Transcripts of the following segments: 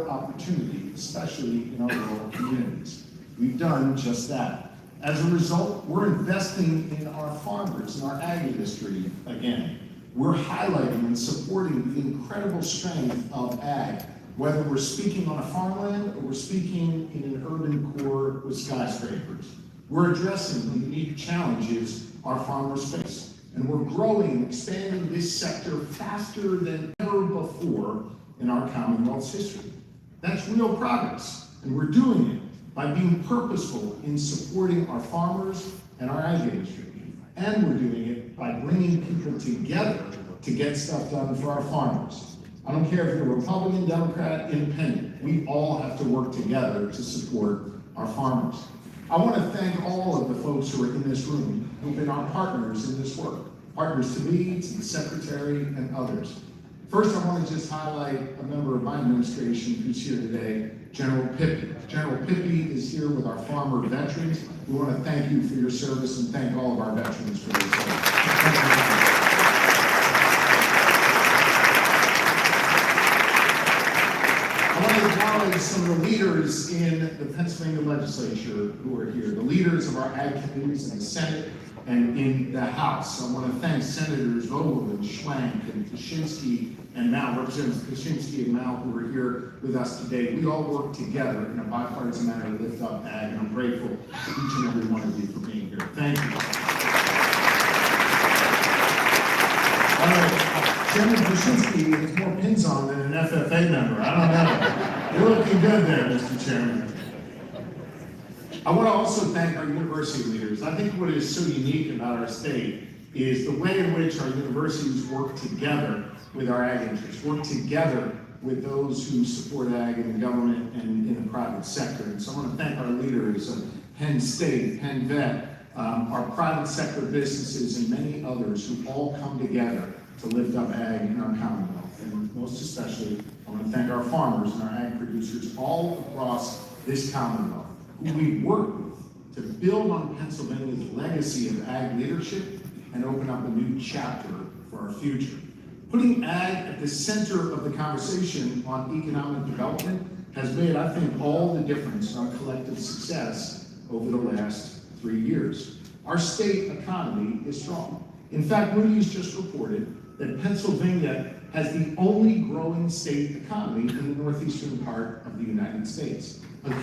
opportunity, especially in our rural communities. We've done just that. As a result, we're investing in our farmers and our ag industry again. We're highlighting and supporting the incredible strength of ag, whether we're speaking on a farmland or we're speaking in an urban core with skyscrapers. We're addressing the unique challenges our farmers face, and we're growing and expanding this sector faster than ever before in our Commonwealth's history. That's real progress, and we're doing it by being purposeful in supporting our farmers and our ag industry. And we're doing it by bringing people together to get stuff done for our farmers. I don't care if you're Republican, Democrat, Independent, we all have to work together to support our farmers. I want to thank all of the folks who are in this room who've been our partners in this work, partners to me, to the Secretary, and others. First, I want to just highlight a member of my administration who's here today, General Pippy. General Pippy is here with our farmer veterans. We want to thank you for your service and thank all of our veterans for their service. I want to acknowledge some of the leaders in the Pennsylvania legislature who are here, the leaders of our ag committees in the Senate and in the House. I want to thank Senators Vogel and Schwank and Kaczynski and Mao, Representatives Kaczynski and Mao, who are here with us today. We all work together in a bipartisan manner to lift up ag, and I'm grateful to each and every one of you for being here. Thank you. All right, Chairman Kaczynski has more pins on than an FFA member. I don't know. You're looking good there, Mr. Chairman. I want to also thank our university leaders. I think what is so unique about our state is the way in which our universities work together with our ag interests, work together with those who support ag in the government and in the private sector. And so I want to thank our leaders of Penn State, Penn Vet, our private sector businesses, and many others who all come together to lift up ag in our Commonwealth. And most especially, I want to thank our farmers and our ag producers all across this Commonwealth, who we work with to build on Pennsylvania's legacy of ag leadership and open up a new chapter for our future. Putting ag at the center of the conversation on economic development has made, I think, all the difference in our collective success over the last 3 years. Our state economy is strong. In fact, Moody's just reported that Pennsylvania has the only growing state economy in the northeastern part of the United States. A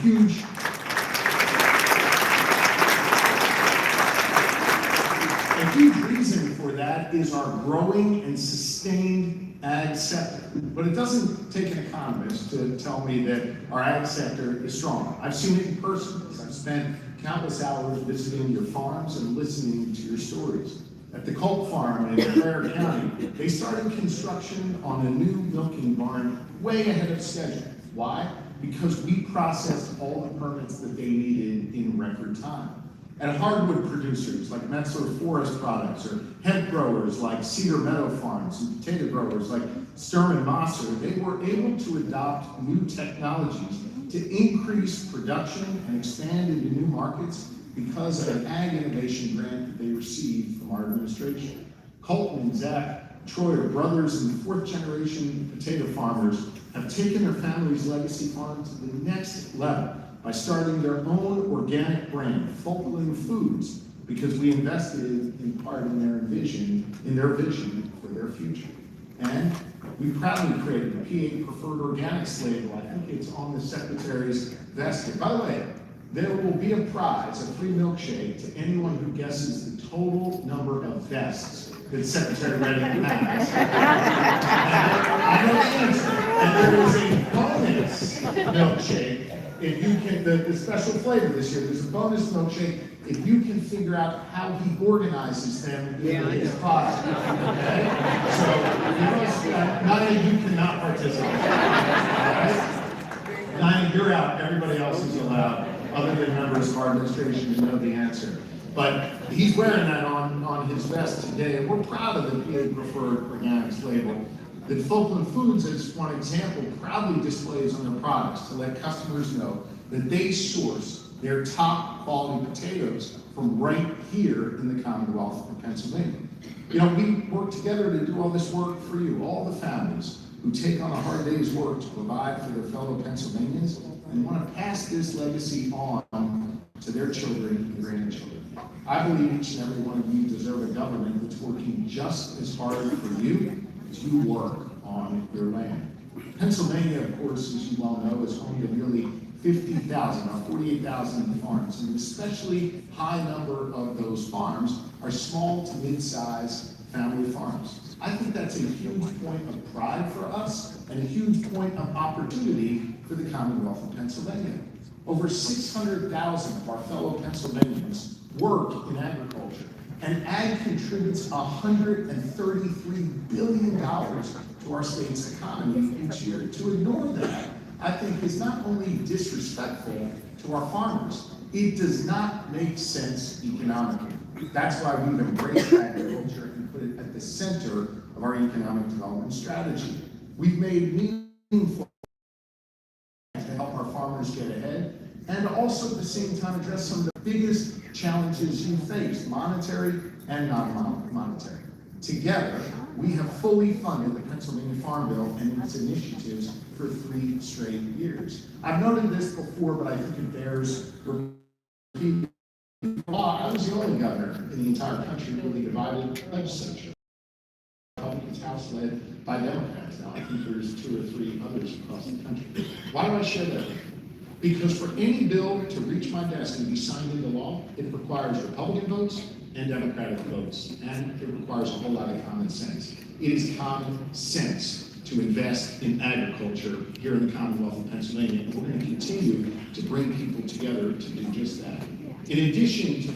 huge reason for that is our growing and sustained ag sector. But it doesn't take an economist to tell me that our ag sector is strong. I've seen it in person. I've spent countless hours visiting your farms and listening to your stories. At the Colt Farm in Clare County, they started construction on a new milking barn way ahead of schedule. Why? Because we processed all the permits that they needed in record time. At hardwood producers like Metzler Forest Products, or hemp growers like Cedar Meadow Farms, and potato growers like Sturm and Mosser, they were able to adopt new technologies to increase production and expand into new markets because of an ag innovation grant that they received from our administration. Colton and Zach Troy are brothers and fourth generation potato farmers, have taken their family's legacy farm to the next level by starting their own organic brand, Fulton Foods, because we invested in part in their vision for their future. And we proudly created the PA Preferred Organics label. I think it's on the Secretary's vest. By the way, there will be a prize, a free milkshake, to anyone who guesses the total number of vests that Secretary Redding has. I know the answer. And there is a bonus milkshake. If you can, the special flavor this year, there's a bonus milkshake if you can figure out how he organizes them in his product. Okay? So, Naya, you cannot participate. Right? Naya, you're out. Everybody else is allowed, other than members of our administration who know the answer. But he's wearing that on his vest today, and we're proud of the PA Preferred Organics label that Fulton Foods, as one example, proudly displays on their products to let customers know that they source their top quality potatoes from right here in the Commonwealth of Pennsylvania. You know, we work together to do all this work for you, all the families who take on a hard day's work to provide for their fellow Pennsylvanians and want to pass this legacy on to their children and grandchildren. I believe each and every one of you deserve a government that's working just as hard for you as you work on your land. Pennsylvania, of course, as you well know, is home to nearly 50,000 or 48,000 farms, and an especially high number of those farms are small to mid-sized family farms. I think that's a huge point of pride for us and a huge point of opportunity for the Commonwealth of Pennsylvania. Over 600,000 of our fellow Pennsylvanians work in agriculture, and ag contributes $133 billion to our state's economy each year. To ignore that, I think, is not only disrespectful to our farmers, it does not make sense economically. That's why we've embraced agriculture and put it at the center of our economic development strategy. We've made meaningful to help our farmers get ahead, and also at the same time address some of the biggest challenges you face, monetary and non-monetary. Together, we have fully funded the Pennsylvania Farm Bill and its initiatives for 3 straight years. I've noted this before, but I think it bears repeating. I was the only governor in the entire country with a divided legislature. Republicans House led by Democrats. Now I think there's 2 or 3 others across the country. Why do I share that with you? Because for any bill to reach my desk and be signed into law, it requires Republican votes and Democratic votes, and it requires a whole lot of common sense. It is common sense to invest in agriculture here in the Commonwealth of Pennsylvania, and we're going to continue to bring people together to do just that. In addition to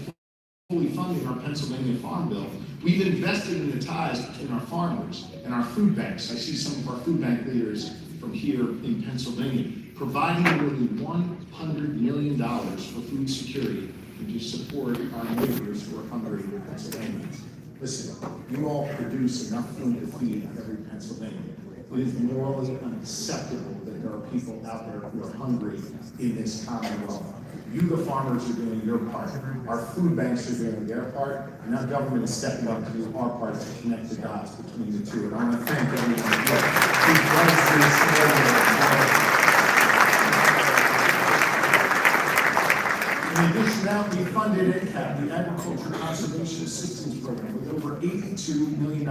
fully funding our Pennsylvania Farm Bill, we've invested in the ties between our farmers and our food banks. I see some of our food bank leaders from here in Pennsylvania, providing nearly $100 million for food security and to support our neighbors who are hungry Pennsylvanians. Listen, you all produce enough food to feed every Pennsylvanian. It is morally unacceptable that there are people out there who are hungry in this Commonwealth. You, the farmers, are doing your part. Our food banks are doing their part, and our government is stepping up to do our part to connect the dots between the two. And I want to thank everyone who does this. In addition to that, we funded ACAP, the Agriculture Conservation Assistance Program, with over $82 million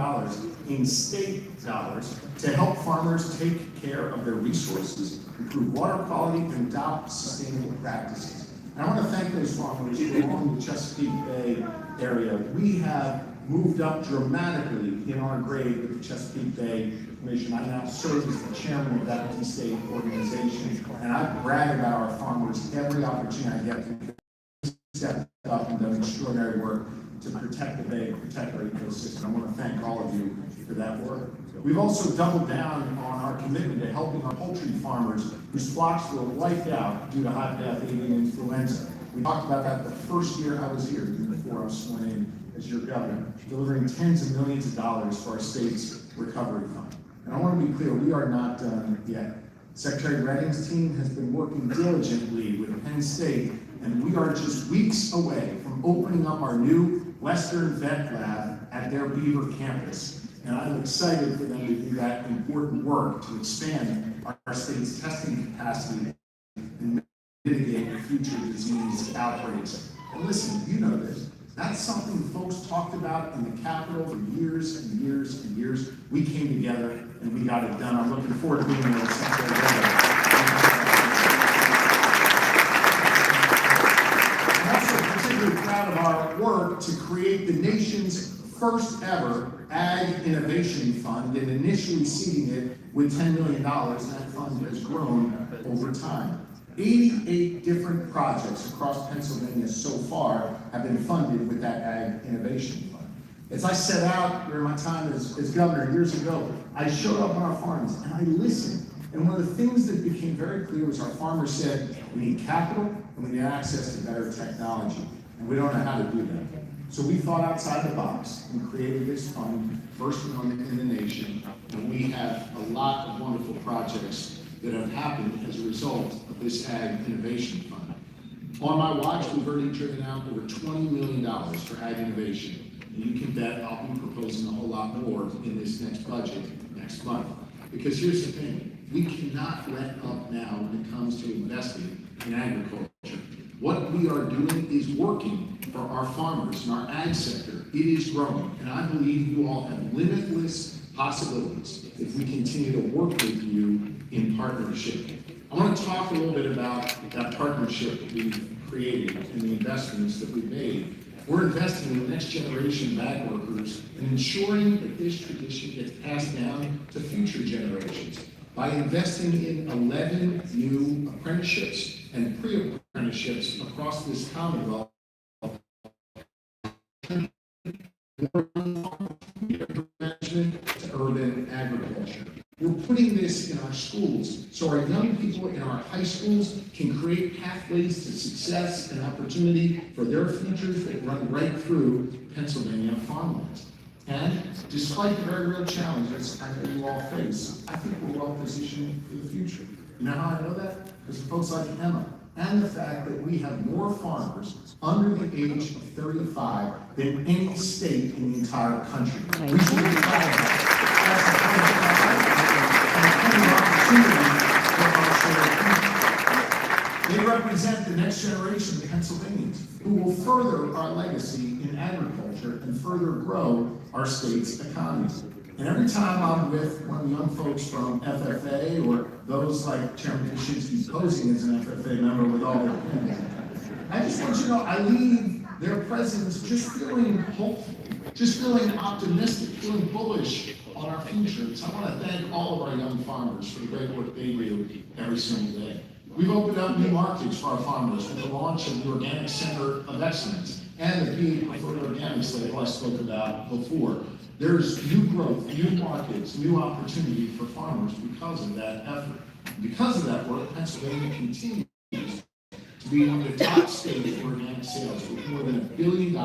in state dollars to help farmers take care of their resources, improve water quality, and adopt sustainable practices. And I want to thank those farmers who are along the Chesapeake Bay area. We have moved up dramatically in our grade with the Chesapeake Bay Commission. I now serve as the chairman of that state organization, and I brag about our farmers every opportunity I get to step up and done extraordinary work to protect the bay, protect our ecosystem. I want to thank all of you for that work. We've also doubled down on our commitment to helping our poultry farmers whose flocks were wiped out due to high-death avian influenza. We talked about that the first year I was here, even before I was sworn in as your governor, delivering tens of millions of dollars for our state's recovery fund. And I want to be clear, we are not done yet. Secretary Redding's team has been working diligently with Penn State, and we are just weeks away from opening up our new Western Vet Lab at their Beaver campus. And I'm excited for them to do that important work to expand our state's testing capacity and mitigate future disease outbreaks. And listen, you know this. That's something folks talked about in the Capitol for years and years and years. We came together and we got it done. I'm looking forward to being there with Secretary Reding. I'm also particularly proud of our work to create the nation's first ever Ag Innovation Fund, and initially seeding it with $10 million. That fund has grown over time. 88 different projects across Pennsylvania so far have been funded with that Ag Innovation Fund. As I set out during my time as governor years ago, I showed up on our farms and I listened. And one of the things that became very clear was our farmers said, we need capital and we need access to better technology. And we don't know how to do that. So we thought outside the box and created this fund, first one in the nation, and we have a lot of wonderful projects that have happened as a result of this Ag Innovation Fund. On my watch, we've already driven out over $20 million for Ag Innovation, and you can bet I'll be proposing a whole lot more in this next budget next month. Because here's the thing, we cannot let up now when it comes to investing in agriculture. What we are doing is working for our farmers and our ag sector. It is growing, and I believe you all have limitless possibilities if we continue to work with you in partnership. I want to talk a little bit about that partnership that we've created and the investments that we've made. We're investing in the next generation of ag workers and ensuring that this tradition gets passed down to future generations by investing in 11 new apprenticeships and pre-apprenticeships across this Commonwealth. Management to urban agriculture. We're putting this in our schools so our young people in our high schools can create pathways to success and opportunity for their futures that run right through Pennsylvania farmlands. And despite the very real challenges I know you all face, I think we're well positioned for the future. You know how I know that? Because of folks like Emma, and the fact that we have more farmers under the age of 35 than any state in the entire country. We should be proud of that. They represent the next generation of Pennsylvanians who will further our legacy in agriculture and further grow our state's economy. And every time I'm with one of the young folks from FFA or those like Chairman Kaczynski posing as an FFA member with all their pins, I just want you to know I leave their presence just feeling hopeful, just feeling optimistic, feeling bullish on our future. So I want to thank all of our young farmers for the great work they do every single day. We've opened up new markets for our farmers with the launch of the Organic Center of Excellence and the PA Preferred Organics that I spoke about before. There's new growth, new markets, new opportunity for farmers because of that effort. Because of that work, Pennsylvania continues to be one of the top states for organic sales, with more than $1 billion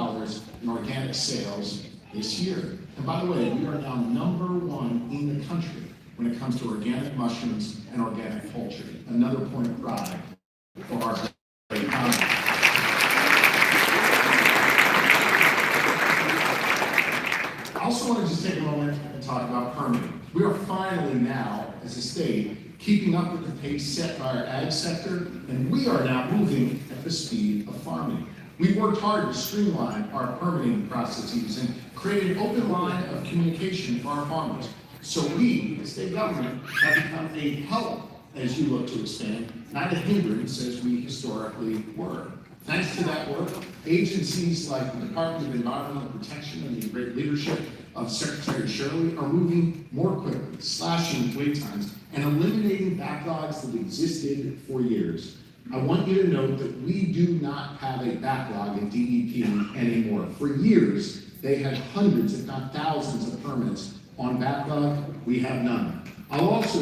in organic sales this year. And by the way, we are now #1 in the country when it comes to organic mushrooms and organic poultry. Another point of pride for our great economy. I also want to just take a moment and talk about permitting. We are finally now, as a state, keeping up with the pace set by our ag sector, and we are now moving at the speed of farming. We've worked hard to streamline our permitting processes and create an open line of communication for our farmers. So we, the state government, have become a help as you look to expand, not a hindrance as we historically were. Thanks to that work, agencies like the Department of Environmental Protection and the great leadership of Secretary Shirley are moving more quickly, slashing wait times, and eliminating backlogs that existed for years. I want you to note that we do not have a backlog in DEP anymore. For years, they had hundreds, if not thousands, of permits on backlog. We have none. I'll also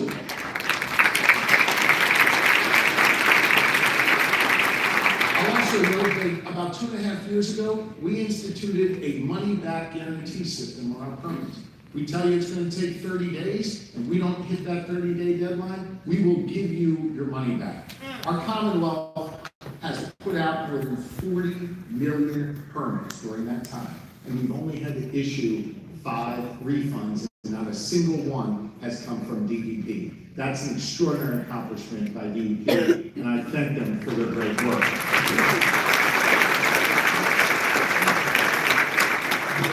note that about 2.5 years ago, we instituted a money-back guarantee system on our permits. We tell you it's going to take 30 days. If we don't hit that 30-day deadline, we will give you your money back. Our Commonwealth has put out more than 40 million permits during that time, and we've only had to issue 5 refunds, and not a single one has come from DEP. That's an extraordinary accomplishment by DEP, and I thank them for their great work.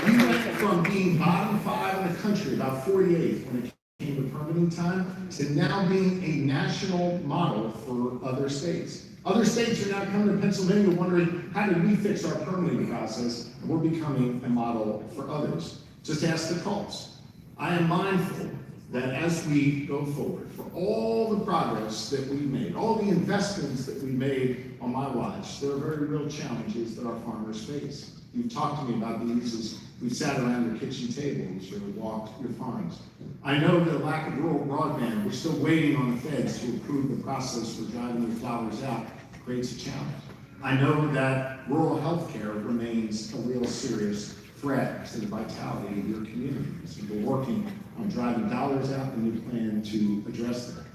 We went from being bottom 5 in the country, about 48th when it came to permitting time, to now being a national model for other states. Other states are now coming to Pennsylvania wondering, how did we fix our permitting process? And we're becoming a model for others. Just ask the Colts. I am mindful that as we go forward, for all the progress that we've made, all the investments that we've made on my watch, there are very real challenges that our farmers face. You've talked to me about these as we sat around your kitchen tables or walked your farms. I know the lack of rural broadband, we're still waiting on the feds to approve the process for driving the flowers out, creates a challenge. I know that rural health care remains a real serious threat to the vitality of your communities. And we're working on driving dollars out and we plan to address that.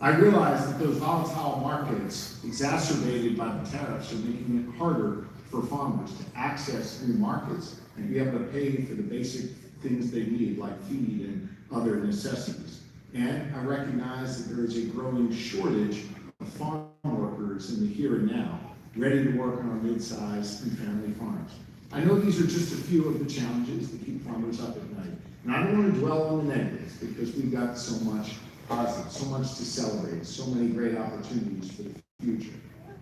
I realize that those volatile markets, exacerbated by the tariffs, are making it harder for farmers to access new markets and be able to pay for the basic things they need, like feed and other necessities. And I recognize that there is a growing shortage of farm workers in the here and now, ready to work on our mid-sized and family farms. I know these are just a few of the challenges that keep farmers up at night. And I don't want to dwell on the negatives because we've got so much positive, so much to celebrate, so many great opportunities for the future.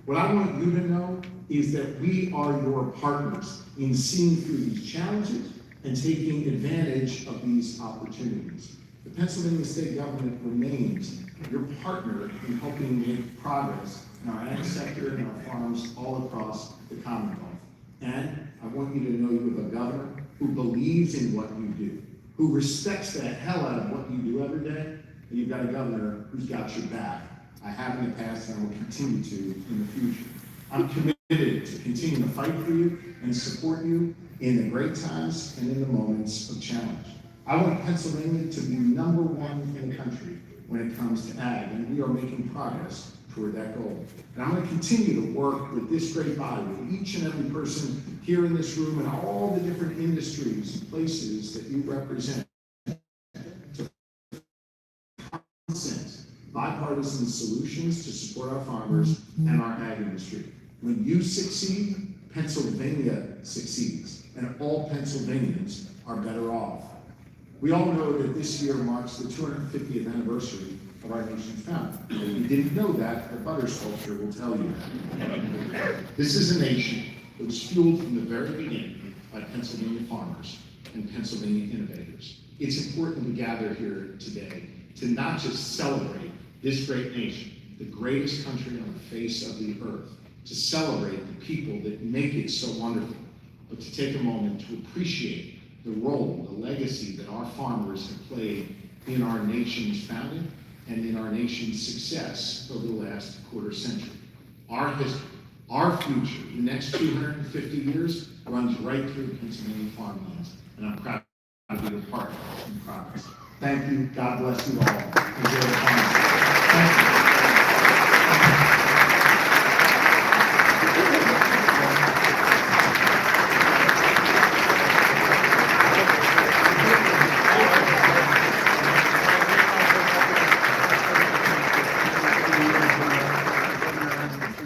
What I want you to know is that we are your partners in seeing through these challenges and taking advantage of these opportunities. The Pennsylvania state government remains your partner in helping make progress in our ag sector and our farms all across the Commonwealth. And I want you to know you have a governor who believes in what you do, who respects the hell out of what you do every day, and you've got a governor who's got your back. I have in the past and I will continue to in the future. I'm committed to continue to fight for you and support you in the great times and in the moments of challenge. I want Pennsylvania to be #1 in the country when it comes to ag, and we are making progress toward that goal. And I'm going to continue to work with this great body, with each and every person here in this room and all the different industries and places that you represent, to consent bipartisan solutions to support our farmers and our ag industry. When you succeed, Pennsylvania succeeds, and all Pennsylvanians are better off. We all know that this year marks the 250th anniversary of our nation's founding. If you didn't know that, the butter sculpture will tell you that. This is a nation that was fueled from the very beginning by Pennsylvania farmers and Pennsylvania innovators. It's important to gather here today to not just celebrate this great nation, the greatest country on the face of the earth, to celebrate the people that make it so wonderful, but to take a moment to appreciate the role, the legacy that our farmers have played in our nation's founding and in our nation's success over the last quarter century. Our history, our future, the next 250 years runs right through Pennsylvania farmlands, and I'm proud to be a part of the progress. Thank you. God bless you all. Enjoy the farm. Thank you.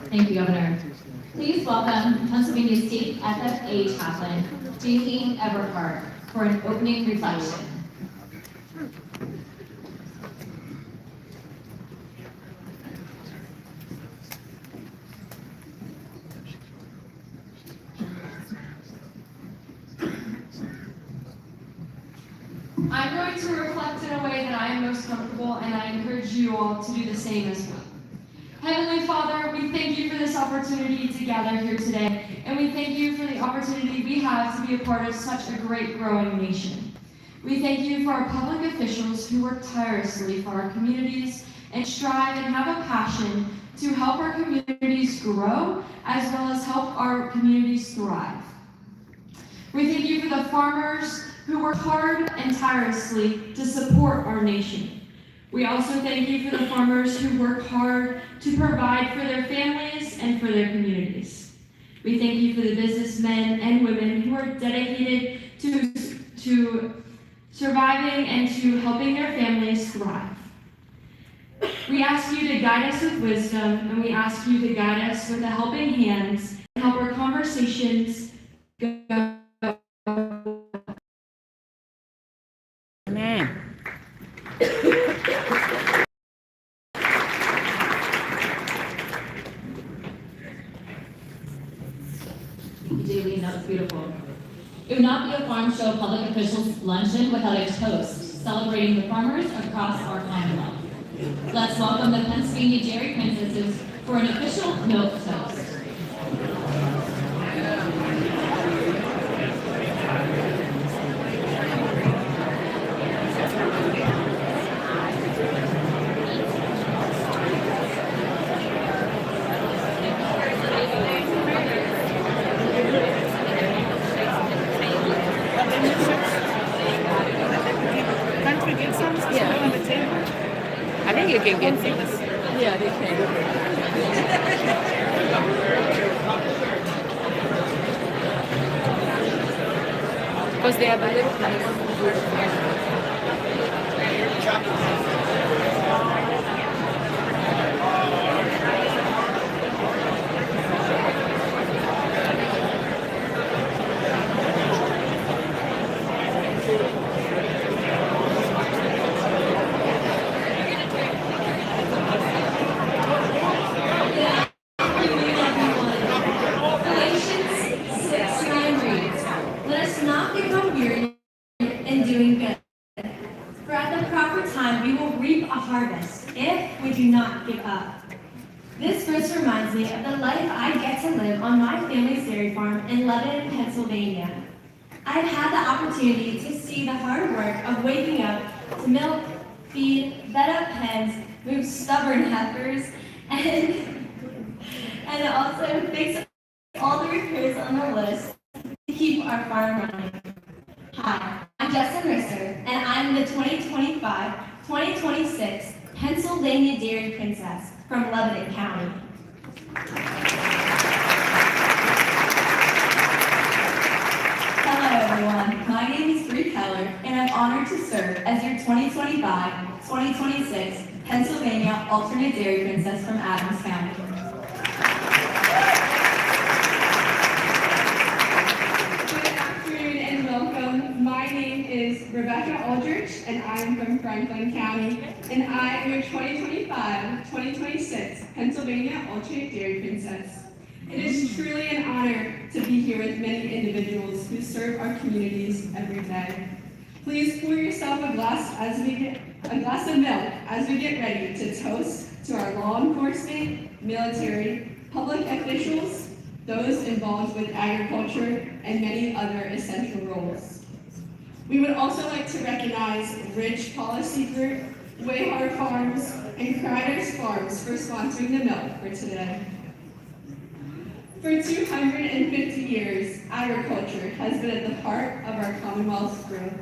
Thank you, Governor. Please welcome Pennsylvania State FFA Chaplain, J.P. Everhart, for an opening reflection. I'm going to reflect in a way that I am most comfortable, and I encourage you all to do the same as well. Heavenly Father, we thank you for this opportunity to gather here today, and we thank you for the opportunity we have to be a part of such a great growing nation. We thank you for our public officials who work tirelessly for our communities and strive and have a passion to help our communities grow as well as help our communities thrive. We thank you for the farmers who work hard and tirelessly to support our nation. We also thank you for the farmers who work hard to provide for their families and for their communities. We thank you for the businessmen and women who are dedicated to surviving and to helping their families thrive. We ask you to guide us with wisdom, and we ask you to guide us with a helping hands and help our conversations go. Amen. Thank you, Jaylene. That was beautiful. It would not be a farm show public officials luncheon without a toast celebrating the farmers across our Commonwealth. Let's welcome the Pennsylvania Dairy Princesses for an official milk toast. I think you can get things. Yeah, they can. Because they have a little place. This verse reminds me of the life I get to live on my family's dairy farm in Lebanon, Pennsylvania. I've had the opportunity to see the hard work of waking up to milk, feed, vet up hens, move stubborn heifers, and also fix all the repairs on the list to keep our farm running. Hi, I'm Justin Risser, and I'm the 2025-2026 Pennsylvania Dairy Princess from Lebanon County. Hello everyone, my name is Bree Keller, and I'm honored to serve as your 2025-2026 Pennsylvania Alternate Dairy Princess from Adams County. Welcome. My name is Rebecca Aldrich, and I'm from Franklin County, and I am your 2025-2026 Pennsylvania Alternate Dairy Princess. It is truly an honor to be here with many individuals who serve our communities every day. Please pour yourself a glass of milk as we get ready to toast to our law enforcement, military, public officials, those involved with agriculture, and many other essential roles. We would also like to recognize Ridge Policy Group, Wayhard Farms, and Crider's Farms for sponsoring the milk for today. For 250 years, agriculture has been at the heart of our Commonwealth's growth,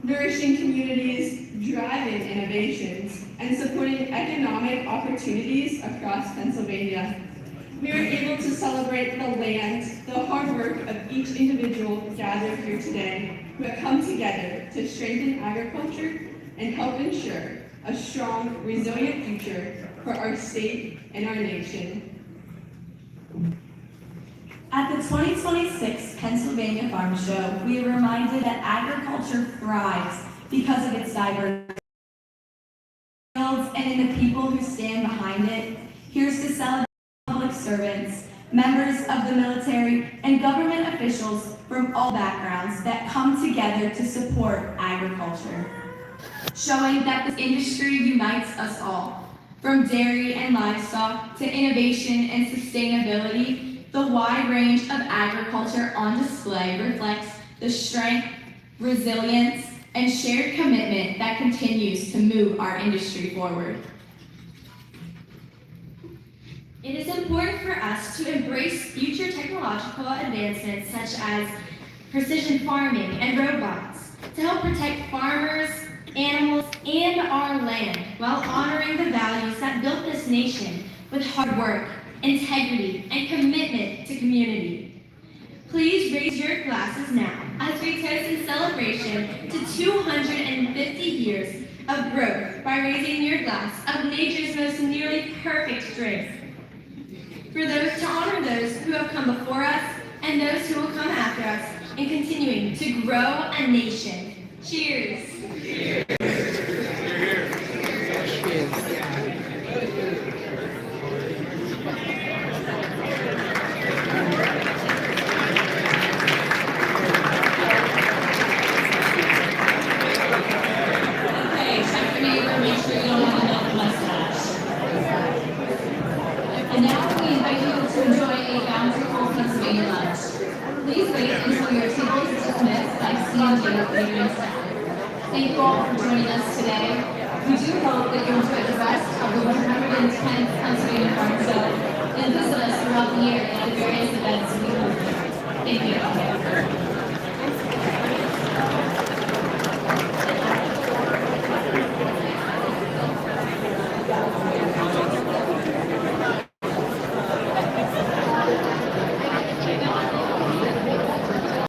nourishing communities, driving innovations, and supporting economic opportunities across Pennsylvania. We are able to celebrate the land, the hard work of each individual gathered here today, who have come together to strengthen agriculture and help ensure a strong, resilient future for our state and our nation. At the 2026 Pennsylvania Farm Show, we are reminded that agriculture thrives because of its diverse fields and in the people who stand behind it. Here's to celebrate public servants, members of the military, and government officials from all backgrounds that come together to support agriculture, showing that this industry unites us all. From dairy and livestock to innovation and sustainability, the wide range of agriculture on display reflects the strength, resilience, and shared commitment that continues to move our industry forward. It is important for us to embrace future technological advancements such as precision farming and robots to help protect farmers, animals, and our land while honoring the values that built this nation with hard work, integrity, and commitment to community. Please raise your glasses now as we toast in celebration to 250 years of growth by raising your glass of nature's most nearly perfect drink. For those to honor those who have come before us and those who will come after us in continuing to grow a nation. Cheers. Cheers. Okay, check your neighbor, make sure you don't have a milk mustache. And now we invite you to enjoy a bountiful Pennsylvania lunch. Please wait until your table is dismissed by C&J catering staff. Thank you all for joining us today. We do hope that you enjoy the rest of the 110th Pennsylvania Farm Show and visit us throughout the year at the various events we hold. Thank you.